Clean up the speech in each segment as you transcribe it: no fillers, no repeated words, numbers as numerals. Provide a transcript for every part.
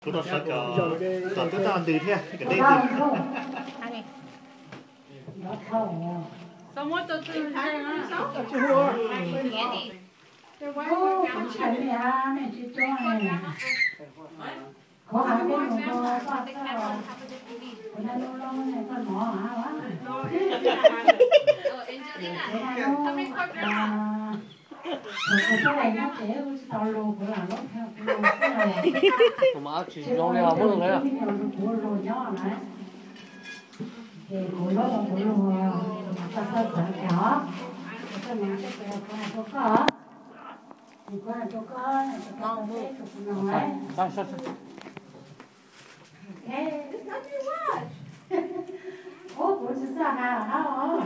Cô đọc sách cho tôi ta ăn từ thế cái đây Này. Sao mỗi tôi tự ăn á? Nghe đi. Có hai cái một con nó lâu này con mỏ hả quá. Cái này nó sẽ tàu lù của là nó theo cái này. Mà chỉ giống như là mỗi người à? Của lù nhỏ này. Thì của nó là của lù ta ta ta nhỏ. Cái này cái có có. Thì có có ngon không? Sao sao. Hey, it's not too much. Oh, what's this? How?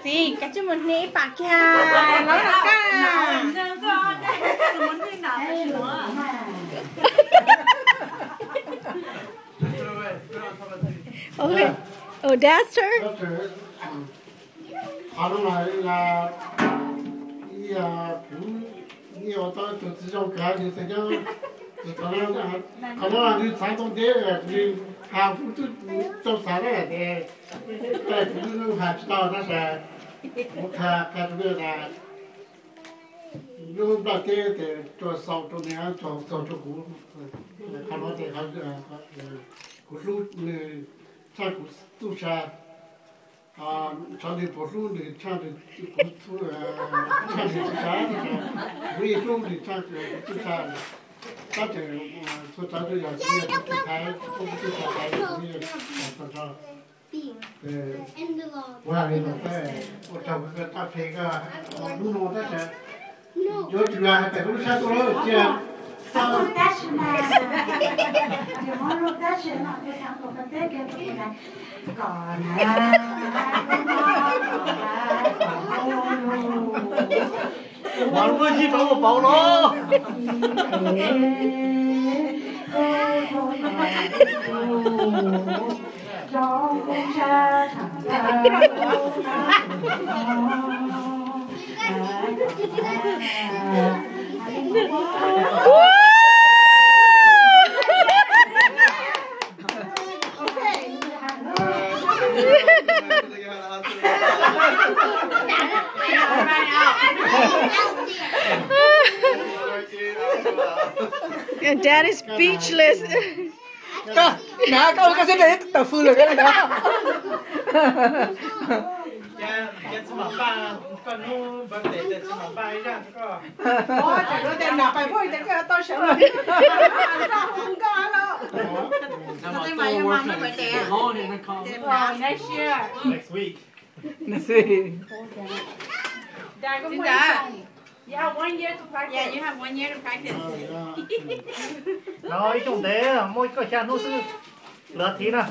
Gì, cái chú một nế bạc kia. Nó là cả. muốn đi nào cái nữa. Okay. Oh, Dad's turn. Ở ngoài là cái ô tô tự động cái gì thế chứ còn là đi sang trong đấy là đi hàng phụ trong sáng này thì cái phụ hàng tàu nó sẽ một cái là lúc đầu tiên thì cho sau cho này cho sau cho cũ còn nó thì hắn cũ lúc này sang cũ tu sa cho đi bỏ luôn thì sang thì cũ tu sang thì tu sa vì luôn thì sang thì tu sa các thì số trái tôi giờ thì tu thái tu sa thái cũng như là cho qua đi nó cái trong cái tập thể cái lúc nó đó sẽ yo te la te lu sa to lo ya Sao dash mà thì món lúc dash nó cái sáng của cái tết kia là còn Món vừa chỉ có một bầu đó. cho con cha thằng And Dad is speechless. Nè, cái xe này tao phư rồi cái này đó. Cái mà ba con nó vấn đề là mà ba ra có. Ôi trời ơi, tên nào phải vui, tên cái tôi sợ rồi. Không có đâu. Cái mà em mong nó phải tè. Rồi, next year. Next week. Nè gì? Dad, có Xin muốn đã. không? You have 1 year to practice. Yeah, you have 1 year to practice. Nói chung thế, mỗi cái cha nó sư lợt tí nào.